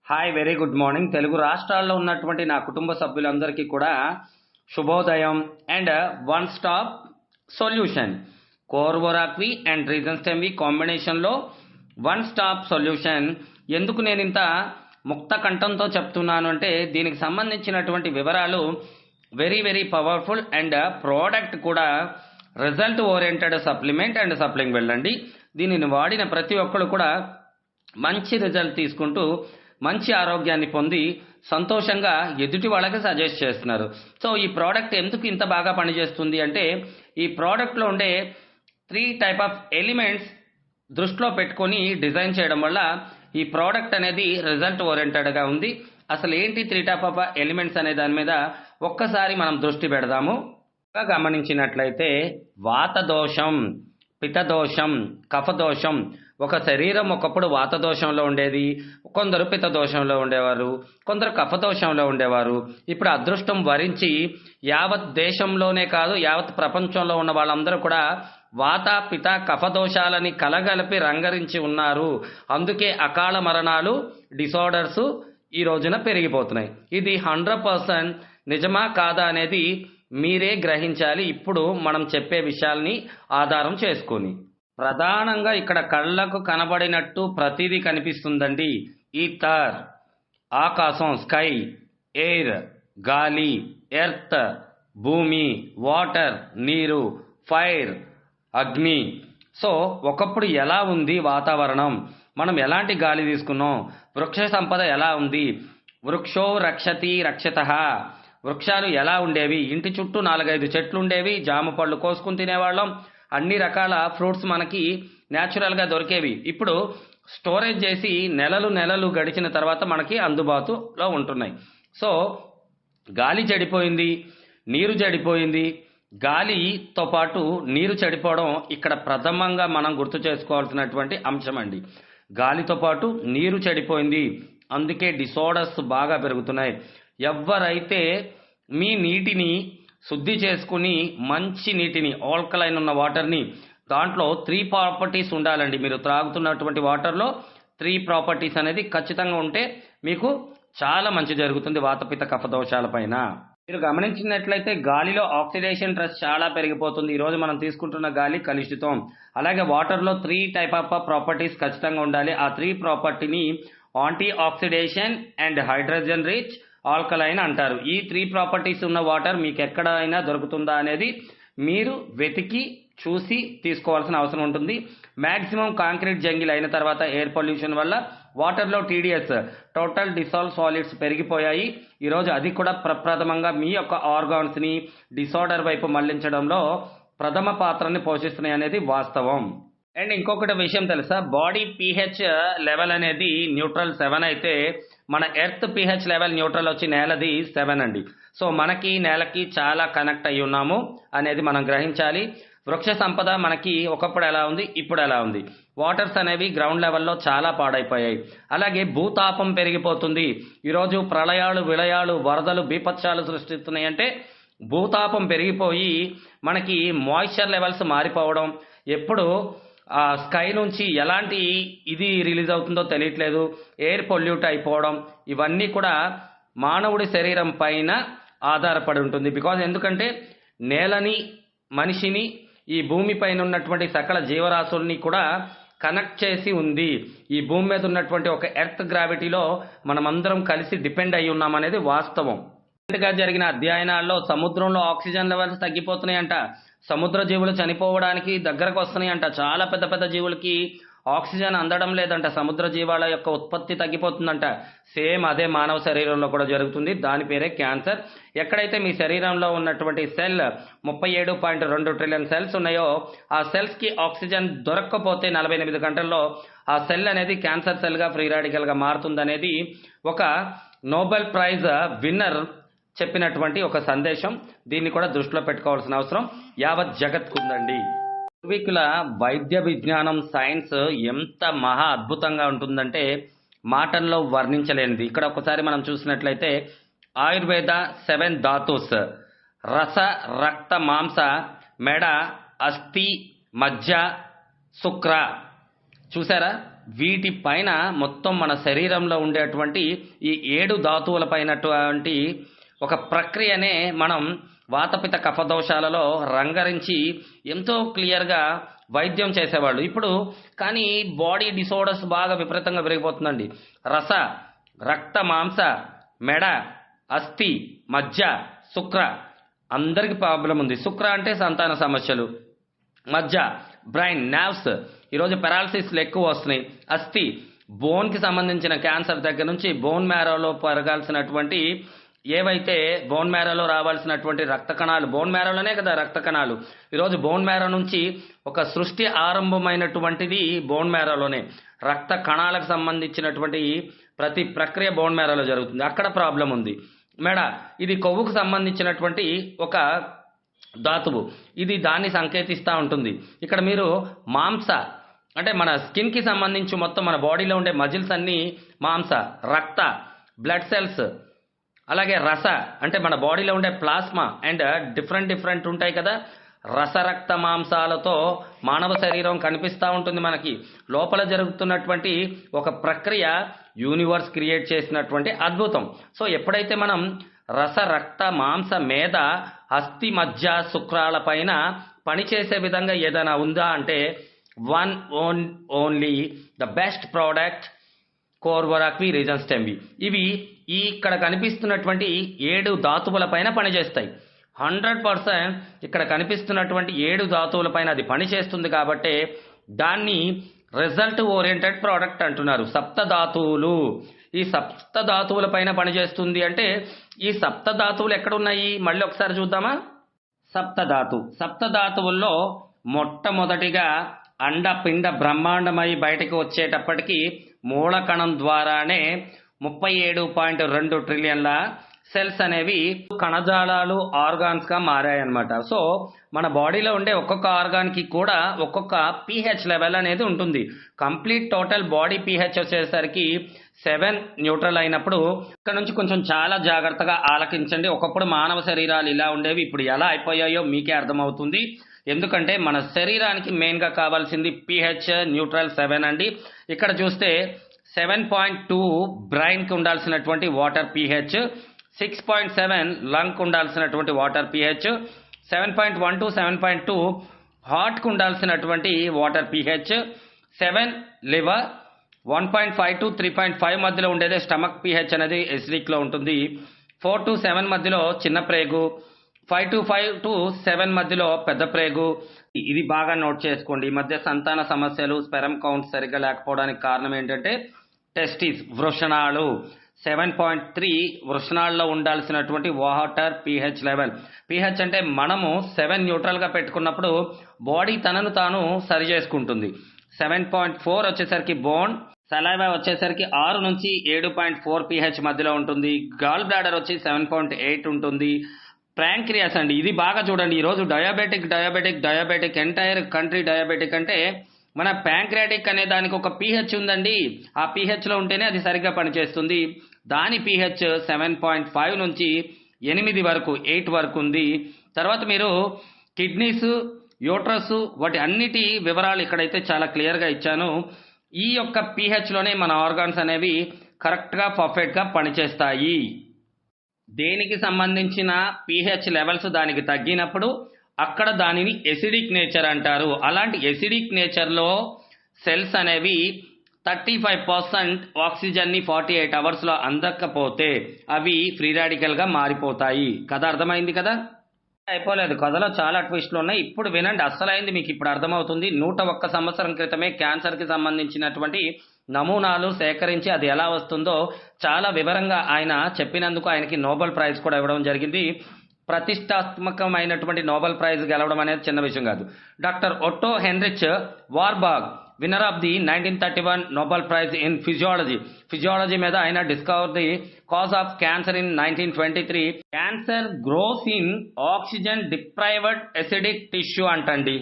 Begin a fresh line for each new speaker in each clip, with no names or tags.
Hi very good morning. Telugu రాష్ట్రాల్లో ఉన్నటువంటి నా కుటుంబ సభ్యులందరికీ కూడా శుభోదయం అండ్ వన్ స్టాప్ సొల్యూషన్. కోర్వోరాక్వి అండ్ రీజన్స్టెమ్వి కాంబినేషన్లో వన్ స్టాప్ సొల్యూషన్. ఎందుకు నేను ఇంత ముక్త కంఠంతో చెప్తున్నాను అంటే దీనికి సంబంధించినటువంటి వివరాలు very very powerful and product కూడా రిజల్ట్ ఓరియంటెడ్ సప్లిమెంట్ అండ్ సప్లింగ్ వెళ్ళండి. దీనిని వాడిన ప్రతి ఒక్కరు కూడా మంచి రిజల్ట్ తీసుకుంటూ మంచి ఆరోగ్యాన్ని పొంది సంతోషంగా ఎదుటి వాళ్ళకి సజెస్ట్ చేస్తున్నారు. సో ఈ ప్రోడక్ట్ ఎందుకు ఇంత బాగా పనిచేస్తుంది అంటే ఈ ప్రోడక్ట్లో ఉండే 3 టైప్ ఆఫ్ ఎలిమెంట్స్ దృష్టిలో పెట్టుకొని డిజైన్ చేయడం వల్ల ఈ ప్రోడక్ట్ అనేది రిజల్ట్ ఓరియంటెడ్గా ఉంది. అసలు ఏంటి 3 టైప్ ఆఫ్ ఎలిమెంట్స్ అనే దాని మీద ఒక్కసారి మనం దృష్టి పెడదాము. గమనించినట్లయితే వాత దోషం, పితదోషం, కఫదోషం. ఒక శరీరం ఒకప్పుడు వాత దోషంలో ఉండేది, కొందరు పిత దోషంలో ఉండేవారు, కొందరు కఫదోషంలో ఉండేవారు. ఇప్పుడు అదృష్టం వరించి యావత్ దేశంలోనే కాదు యావత్ ప్రపంచంలో ఉన్న వాళ్ళందరూ కూడా వాత పిత కఫదోషాలని కలగలిపి రంగరించి ఉన్నారు. అందుకే అకాల మరణాలు డిసార్డర్స్ ఈ రోజున పెరిగిపోతున్నాయి. ఇది 100% నిజమా కాదా అనేది మీరే గ్రహించాలి ఇప్పుడు మనం చెప్పే విషయాల్ని ఆధారం చేసుకొని. ప్రధానంగా ఇక్కడ కళ్ళకు కనబడినట్టు ప్రతిదీ కనిపిస్తుందండి. ఈథర్ ఆకాశం, స్కై, ఎయిర్ గాలి, ఎర్త్ భూమి, వాటర్ నీరు, ఫైర్ అగ్ని. సో ఒకప్పుడు ఎలా ఉంది వాతావరణం, మనం ఎలాంటి గాలి తీసుకున్నాం, వృక్ష సంపద ఎలా ఉంది, వృక్షో రక్షతి రక్షితః. వృక్షాలు ఎలా ఉండేవి, ఇంటి చుట్టూ 4-5 చెట్లు ఉండేవి, జామ పళ్ళు కోసుకుని తినేవాళ్ళం, అన్ని రకాల ఫ్రూట్స్ మనకి న్యాచురల్గా దొరికేవి. ఇప్పుడు స్టోరేజ్ చేసి నెలలు గడిచిన తర్వాత మనకి అందుబాటులో ఉంటున్నాయి. సో గాలి చెడిపోయింది, నీరు చెడిపోయింది. గాలితో పాటు నీరు చెడిపోవడం ఇక్కడ ప్రథమంగా మనం గుర్తు చేసుకోవాల్సినటువంటి అంశం అండి. గాలితో పాటు నీరు చెడిపోయింది, అందుకే డిసార్డర్స్ బాగా పెరుగుతున్నాయి. ఎవరైతే మీ నీటిని శుద్ధి చేసుకుని మంచి నీటిని ఆల్కలైన్ ఉన్న వాటర్ని, దాంట్లో 3 ప్రాపర్టీస్ ఉండాలండి. మీరు త్రాగుతున్నటువంటి వాటర్లో 3 ప్రాపర్టీస్ అనేది ఖచ్చితంగా ఉంటే మీకు చాలా మంచి జరుగుతుంది వాతపిత కఫదోషాల పైన. మీరు గమనించినట్లయితే గాలిలో ఆక్సిడేషన్ స్ట్రెస్ చాలా పెరిగిపోతుంది. ఈరోజు మనం తీసుకుంటున్న గాలి కలుషితం. అలాగే వాటర్లో 3 టైప్ ఆఫ్ ప్రాపర్టీస్ ఖచ్చితంగా ఉండాలి. ఆ 3 ప్రాపర్టీని anti oxidation and hydrogen rich alkaline అంటారు. ఈ 3 ప్రాపర్టీస్ ఉన్న వాటర్ మీకు ఎక్కడైనా దొరుకుతుందా అనేది మీరు వెతికి చూసి తీసుకోవాల్సిన అవసరం ఉంటుంది. మ్యాక్సిమం కాంక్రీట్ జంగిల్ అయిన తర్వాత ఎయిర్ పొల్యూషన్ వల్ల వాటర్లో టీడీఎస్ టోటల్ డిసాల్వ్ సాలిడ్స్ పెరిగిపోయాయి. ఈరోజు అది కూడా ప్రప్రథమంగా మీ యొక్క ఆర్గాన్స్ని డిసార్డర్ వైపు మళ్లించడంలో ప్రథమ పాత్రని పోషిస్తున్నాయి అనేది వాస్తవం. అండ్ ఇంకొకటి విషయం తెలుసా, బాడీ pH లెవెల్ అనేది న్యూట్రల్ 7 అయితే మన ఎర్త్ pH లెవెల్ న్యూట్రల్ వచ్చి నేలది 7 అండి. సో మనకి నేలకి చాలా కనెక్ట్ అయి ఉన్నాము అనేది మనం గ్రహించాలి. వృక్ష సంపద మనకి ఒకప్పుడు ఎలా ఉంది, ఇప్పుడు ఎలా ఉంది. వాటర్స్ అనేవి గ్రౌండ్ లెవెల్లో చాలా పాడైపోయాయి. అలాగే భూతాపం పెరిగిపోతుంది. ఈరోజు ప్రళయాలు, విలయాలు, వరదలు, బీపత్సాలు సృష్టిస్తున్నాయి. అంటే భూతాపం పెరిగిపోయి మనకి మాయిశ్చర్ లెవెల్స్ మారిపోవడం, ఎప్పుడు స్కై నుంచి ఎలాంటి ఇది రిలీజ్ అవుతుందో తెలియట్లేదు, ఎయిర్ పొల్యూట్ అయిపోవడం, ఇవన్నీ కూడా మానవుడి శరీరం పైన ఆధారపడి ఉంటుంది. బికాజ్ ఎందుకంటే నేలని, మనిషిని, ఈ భూమి పైన ఉన్నటువంటి సకల జీవరాశుల్ని కూడా కనెక్ట్ చేసి ఉంది. ఈ భూమి మీద ఉన్నటువంటి ఒక ఎర్త్ గ్రావిటీలో మనమందరం కలిసి డిపెండ్ అయి ఉన్నామనేది వాస్తవం. జరిగిన అధ్యయనాల్లో సముద్రంలో ఆక్సిజన్ లెవెల్స్ తగ్గిపోతున్నాయంట, సముద్ర జీవులు చనిపోవడానికి దగ్గరకు వస్తున్నాయంట, చాలా పెద్ద పెద్ద జీవులకి ఆక్సిజన్ అందడం లేదంట, సముద్ర జీవాల యొక్క ఉత్పత్తి తగ్గిపోతుందంట. సేమ్ అదే మానవ శరీరంలో కూడా జరుగుతుంది. దాని పేరే క్యాన్సర్. ఎక్కడైతే మీ శరీరంలో ఉన్నటువంటి సెల్ 37.2 ట్రిలియన్ సెల్స్ ఉన్నాయో ఆ సెల్స్కి ఆక్సిజన్ దొరక్కపోతే 48 గంటల్లో ఆ సెల్ అనేది క్యాన్సర్ సెల్గా, ఫ్రీ రాడికల్గా మారుతుందనేది ఒక నోబెల్ ప్రైజ్ విన్నర్ చెప్పినటువంటి ఒక సందేశం. దీన్ని కూడా దృష్టిలో పెట్టుకోవాల్సిన అవసరం యావత్ జగత్కుందండి. పూర్వీకుల వైద్య విజ్ఞానం, సైన్స్ ఎంత మహా అద్భుతంగా ఉంటుందంటే మాటల్లో వర్ణించలేనిది. ఇక్కడ ఒకసారి మనం చూసినట్లయితే ఆయుర్వేద 7 ధాతుస్, రస, రక్త, మాంస, మెడ, అస్థి, మజ్జ, శుక్ర. చూసారా? వీటి పైన మొత్తం మన శరీరంలో ఉండేటువంటి ఈ 7 ధాతువుల పైనటువంటి ఒక ప్రక్రియనే మనం వాతపిత కఫదోషాలలో రంగరించి ఎంతో క్లియర్గా వైద్యం చేసేవాళ్ళు. ఇప్పుడు కానీ బాడీ డిసార్డర్స్ బాగా విపరీతంగా పెరిగిపోతుందండి. రస, రక్త, మాంస, మెడ, అస్థి, మజ్జ, శుక్ర అందరికి ప్రాబ్లం ఉంది. శుక్ర అంటే సంతాన సమస్యలు, మజ్జ బ్రెయిన్ నర్వ్స్, ఈరోజు పెరాలసిస్లు ఎక్కువ వస్తున్నాయి. అస్థి బోన్కి సంబంధించిన క్యాన్సర్ దగ్గర నుంచి బోన్ మ్యారోలో పెరగాల్సినటువంటి ఏవైతే బోన్ మ్యారోలో రావాల్సినటువంటి రక్త కణాలు, బోన్ మ్యారోలోనే కదా రక్త కణాలు, ఈరోజు బోన్ మ్యారో నుంచి ఒక సృష్టి ఆరంభమైనటువంటిది బోన్ మ్యారోలోనే. రక్త కణాలకు సంబంధించినటువంటి ప్రతి ప్రక్రియ బోన్ మ్యారోలో జరుగుతుంది, అక్కడ ప్రాబ్లం ఉంది. మెడ ఇది కొవ్వుకు సంబంధించినటువంటి ఒక ధాతువు, ఇది దాన్ని సంకేతిస్తూ ఉంటుంది. ఇక్కడ మీరు మాంస అంటే మన స్కిన్కి సంబంధించి మొత్తం మన బాడీలో ఉండే మజిల్స్ అన్నీ మాంస, రక్త బ్లడ్ సెల్స్, అలాగే రస అంటే మన బాడీలో ఉండే ప్లాస్మా అండ్ డిఫరెంట్ ఉంటాయి కదా. రసరక్త మాంసాలతో మానవ శరీరం కనిపిస్తూ ఉంటుంది మనకి. లోపల జరుగుతున్నటువంటి ఒక ప్రక్రియ యూనివర్స్ క్రియేట్ చేసినటువంటి అద్భుతం. సో ఎప్పుడైతే మనం రస, రక్త, మాంస, మేధ, అస్థి, మజ్జ, శుక్రాల పైన పనిచేసే విధంగా ఏదైనా ఉందా అంటే ఓన్లీ ద బెస్ట్ ప్రోడక్ట్ కోర్వరాక్వి రీజన్ స్టెమ్. ఇవి ఈ ఇక్కడ కనిపిస్తున్నటువంటి 7 ధాతువుల పైన పనిచేస్తాయి. 100% ఇక్కడ కనిపిస్తున్నటువంటి 7 ధాతువుల పైన అది పనిచేస్తుంది కాబట్టి దాన్ని రిజల్ట్ ఓరియంటెడ్ ప్రోడక్ట్ అంటున్నారు. సప్తధాతువులు, ఈ సప్తధాతువుల పైన పనిచేస్తుంది అంటే ఈ సప్తధాతువులు ఎక్కడున్నాయి మళ్ళీ ఒకసారి చూద్దామా. సప్తధాతువుల్లో మొట్టమొదటిగా అండపిండ బ్రహ్మాండమై బయటకు వచ్చేటప్పటికి మూలకణం ద్వారానే 37.2 ట్రిలియన్ల సెల్స్ అనేవి కణజాలాలు ఆర్గాన్స్ గా మారాయన్నమాట. సో మన బాడీలో ఉండే ఒక్కొక్క ఆర్గాన్ కి కూడా ఒక్కొక్క పీహెచ్ లెవెల్ అనేది ఉంటుంది. కంప్లీట్ టోటల్ బాడీ పీహెచ్ వచ్చేసరికి 7 న్యూట్రల్ అయినప్పుడు ఇక్కడ నుంచి కొంచెం చాలా జాగ్రత్తగా ఆలకించండి. ఒకప్పుడు మానవ శరీరాలు ఇలా ఉండేవి, ఇప్పుడు ఎలా అయిపోయాయో మీకే అర్థమవుతుంది. ఎందుకంటే మన శరీరానికి మెయిన్ గా కావాల్సింది పీహెచ్ న్యూట్రల్ 7 అండి. ఇక్కడ చూస్తే 7.2 బ్రెయిన్ కి ఉండాల్సినటువంటి వాటర్ పీహెచ్, 6.7 లంగ్ కు ఉండాల్సినటువంటి వాటర్ పీహెచ్, 7.1 to 7.2 హార్ట్ కు ఉండాల్సినటువంటి వాటర్ పీహెచ్, 7 లివర్, 1.5 to 3.5 మధ్యలో ఉండేదే స్టమక్ పీహెచ్ అనేది ఎసిడిక్ లో ఉంటుంది. 4 to 7 మధ్యలో చిన్న ప్రేగు, 5 to 7 మధ్యలో పెద్ద ప్రేగు. ఇది బాగా నోట్ చేసుకోండి. ఈ మధ్య సంతాన సమస్యలు, స్పెరమ్ కౌంట్ సరిగ్గా లేకపోవడానికి కారణం ఏంటంటే టెస్టిస్, వృషణాలు. 7.3 వృషణాల్లో ఉండాల్సినటువంటి వాటర్ పీహెచ్ లెవెల్. పీహెచ్ అంటే మనము 7 న్యూట్రల్ గా పెట్టుకున్నప్పుడు బాడీ తనను తాను సరి చేసుకుంటుంది. 7.4 వచ్చేసరికి బోన్, సలైవా వచ్చేసరికి 6 నుంచి 7.4 pH మధ్యలో ఉంటుంది. గాల్ బ్లాడర్ వచ్చి 7.8 ఉంటుంది. ప్యాంక్రియాస్ అండి, ఇది బాగా చూడండి. ఈరోజు డయాబెటిక్ ఎంటైర్ కంట్రీ డయాబెటిక్ అంటే మన ప్యాంక్రియాటిక్ అనే దానికి ఒక pH ఉందండి. ఆ pH లో ఉంటేనే అది సరిగ్గా పనిచేస్తుంది. దాని pH 7.5 నుంచి 8 వరకు 8 వరకు ఉంది. తర్వాత మీరు కిడ్నీస్, యూట్రస్ వాటి అన్నిటి వివరాలు ఇక్కడైతే చాలా క్లియర్గా ఇచ్చాను. ఈ యొక్క pH లోనే మన ఆర్గాన్స్ అనేవి కరెక్ట్గా పర్ఫెక్ట్గా పనిచేస్తాయి. దేనికి సంబంధించిన pH లెవెల్స్ దానికి తగ్గినప్పుడు అక్కడ దానిని ఎసిడిక్ నేచర్ అంటారు. అలాంటి ఎసిడిక్ నేచర్లో సెల్స్ అనేవి 35% ఆక్సిజన్ని 48 అవర్స్లో అందకపోతే అవి ఫ్రీ రాడికల్గా మారిపోతాయి. కథ అర్థమైంది కదా? అయిపోలేదు, కథలో చాలా ట్విస్టులు ఉన్నాయి. ఇప్పుడు వినండి, అస్సలైంది మీకు ఇప్పుడు అర్థమవుతుంది. 101 సంవత్సరం క్రితమే క్యాన్సర్కి సంబంధించినటువంటి నమూనాలు సేకరించి అది ఎలా వస్తుందో చాలా వివరంగా ఆయన చెప్పినందుకు ఆయనకి నోబెల్ ప్రైజ్ కూడా ఇవ్వడం జరిగింది. ప్రతిష్టాత్మకమైనటువంటి నోబెల్ ప్రైజ్ గెలవడం అనేది చిన్న విషయం కాదు. Doctor Otto Heinrich Warburg, winner of the 1931 Nobel prize in physiology మీద ఆయన discover the cause of cancer in 1923. Cancer grows in oxygen deprived acidic tissue అంటండి.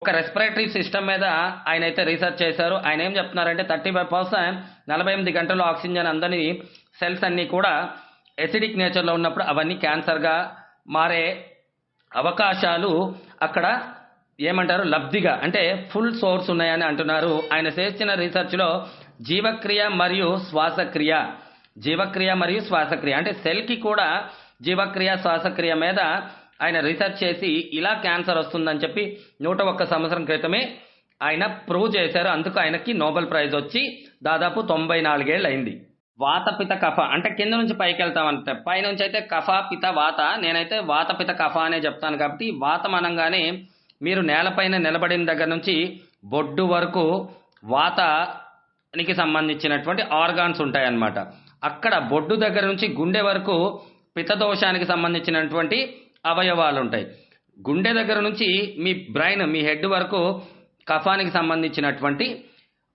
ఒక రెస్పిరేటరీ సిస్టమ్ మీద ఆయన అయితే రీసెర్చ్ చేశారు. ఆయన ఏం చెప్తున్నారంటే 35% 48 గంటల్లో ఆక్సిజన్ అందని సెల్స్ అన్నీ కూడా ఎసిడిక్ నేచర్లో ఉన్నప్పుడు అవన్నీ క్యాన్సర్గా మారే అవకాశాలు అక్కడ ఏమంటారు లబ్ధిగా అంటే ఫుల్ సోర్స్ ఉన్నాయని అంటున్నారు. ఆయన చేసిన రీసెర్చ్లో జీవక్రియ మరియు శ్వాసక్రియ అంటే సెల్కి కూడా జీవక్రియ శ్వాసక్రియ మీద ఆయన రీసెర్చ్ చేసి ఇలా క్యాన్సర్ వస్తుందని చెప్పి 101 సంవత్సరం క్రితమే ఆయన ప్రూవ్ చేశారు. అందుకు ఆయనకి నోబెల్ ప్రైజ్ వచ్చి దాదాపు 94 ఏళ్ళు అయింది. వాతపిత కఫ అంటే కింద నుంచి పైకి వెళ్తామంటే పైనుంచి అయితే కఫ పిత వాత, నేనైతే వాతపిత కఫ అనే చెప్తాను. కాబట్టి వాతం అనగానే మీరు నేలపైన నిలబడిన దగ్గర నుంచి బొడ్డు వరకు వాతానికి సంబంధించినటువంటి ఆర్గాన్స్ ఉంటాయన్నమాట. అక్కడ బొడ్డు దగ్గర నుంచి గుండె వరకు పితదోషానికి సంబంధించినటువంటి అవయవాలు ఉంటాయి. గుండె దగ్గర నుంచి మీ బ్రెయిన్ మీ హెడ్ వరకు కఫానికి సంబంధించినటువంటి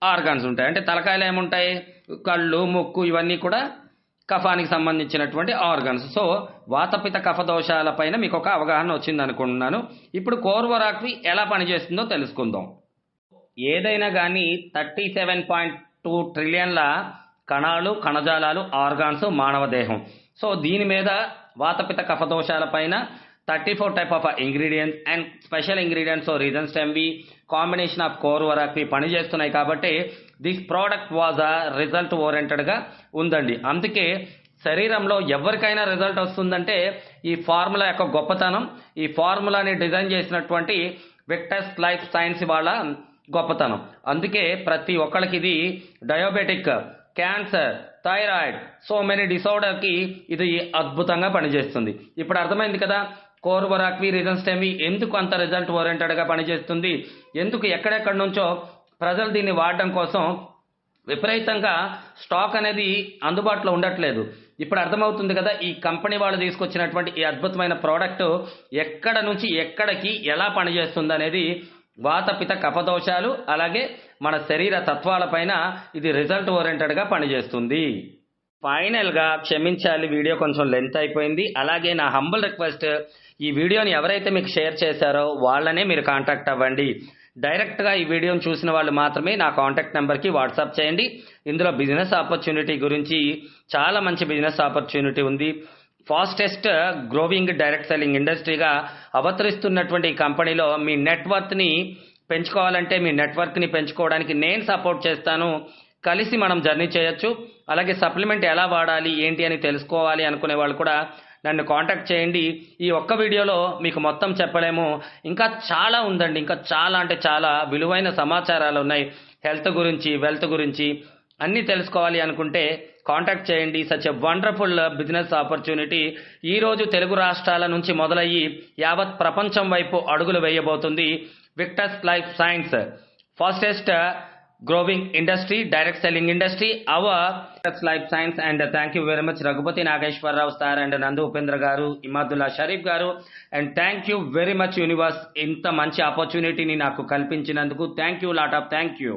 ఆర్గాన్స్ ఉంటాయి. అంటే తలకాయలు ఏముంటాయి, కళ్ళు ముక్కు ఇవన్నీ కూడా కఫానికి సంబంధించినటువంటి ఆర్గాన్స్. సో వాతపిత కఫ దోషాలపైన మీకు ఒక అవగాహన వచ్చింది అనుకుంటున్నాను. ఇప్పుడు కోర్వరాక్వి ఎలా పనిచేస్తుందో తెలుసుకుందాం. ఏదైనా కానీ 37.2 ట్రిలియన్ల కణాలు కణజాలాలు ఆర్గాన్స్ మానవ దేహం. సో దీని మీద వాతపిత కఫ దోషాలపైన 34 type of ingredients and special ingredients రీజన్స్ ఎంవి కాంబినేషన్ ఆఫ్ కోర్వరాక్వి పనిచేస్తున్నాయి. కాబట్టి this product was a result ఓరియంటెడ్గా ఉందండి. అందుకే శరీరంలో ఎవరికైనా రిజల్ట్ వస్తుందంటే ఈ ఫార్ములా యొక్క గొప్పతనం, ఈ ఫార్ములాని డిజైన్ చేసినటువంటి విక్టస్ లైఫ్ సైన్స్ వాళ్ళ గొప్పతనం. అందుకే ప్రతి ఒక్కరికి ఇది diabetic, cancer, thyroid, so many డిసార్డర్కి ఇది అద్భుతంగా పనిచేస్తుంది. ఇప్పుడు అర్థమైంది కదా కోర్వరాక్వి రీజన్స్ ఎంవి ఎందుకు అంత రిజల్ట్ ఓరియంటెడ్గా పనిచేస్తుంది, ఎందుకు ఎక్కడెక్కడి నుంచో ప్రజలు దీన్ని వాడడం కోసం విపరీతంగా స్టాక్ అనేది అందుబాటులో ఉండట్లేదు. ఇప్పుడు అర్థమవుతుంది కదా ఈ కంపెనీ వాళ్ళు తీసుకొచ్చినటువంటి ఈ అద్భుతమైన ప్రోడక్ట్ ఎక్కడ నుంచి ఎక్కడికి ఎలా పనిచేస్తుంది అనేది వాతపిత కఫదోషాలు అలాగే మన శరీర తత్వాలపైన ఇది రిజల్ట్ ఓరియంటెడ్గా పనిచేస్తుంది. ఫైనల్గా క్షమించాలి, వీడియో కొంచెం లెంత్ అయిపోయింది. అలాగే నా హంబుల్ రిక్వెస్ట్, ఈ వీడియోని ఎవరైతే మీకు షేర్ చేశారో వాళ్ళనే మీరు కాంటాక్ట్ అవ్వండి. డైరెక్ట్గా ఈ వీడియోని చూసిన వాళ్ళు మాత్రమే నా కాంటాక్ట్ నెంబర్కి వాట్సాప్ చేయండి. ఇందులో బిజినెస్ ఆపర్చునిటీ గురించి చాలా మంచి బిజినెస్ ఆపర్చునిటీ ఉంది. ఫాస్టెస్ట్ గ్రోవింగ్ డైరెక్ట్ సెల్లింగ్ ఇండస్ట్రీగా అవతరిస్తున్నటువంటి ఈ కంపెనీలో మీ నెట్వర్క్ని పెంచుకోవాలంటే మీ నెట్వర్క్ని పెంచుకోవడానికి నేను సపోర్ట్ చేస్తాను. కలిసి మనం జర్నీ చేయొచ్చు. అలాగే సప్లిమెంట్ ఎలా వాడాలి ఏంటి అని తెలుసుకోవాలి అనుకునే వాళ్ళు కూడా నన్ను కాంటాక్ట్ చేయండి. ఈ ఒక్క వీడియోలో మీకు మొత్తం చెప్పలేము, ఇంకా చాలా ఉందండి. ఇంకా చాలా అంటే చాలా విలువైన సమాచారాలు ఉన్నాయి. హెల్త్ గురించి, వెల్త్ గురించి అన్నీ తెలుసుకోవాలి అనుకుంటే కాంటాక్ట్ చేయండి. Such a wonderful business opportunity ఈరోజు తెలుగు రాష్ట్రాల నుంచి మొదలయ్యి యావత్ ప్రపంచం వైపు అడుగులు వేయబోతుంది Victus life science, fastest growing industry, direct selling industry, our life science. And thank you very much Raghupati Nageshwar Rao sir and Nandu Upendra garu, Imadullah Sharif garu, and thank you very much universe inta manchi opportunity ni naku kalpinchinanduku. Thank you lot of thank you.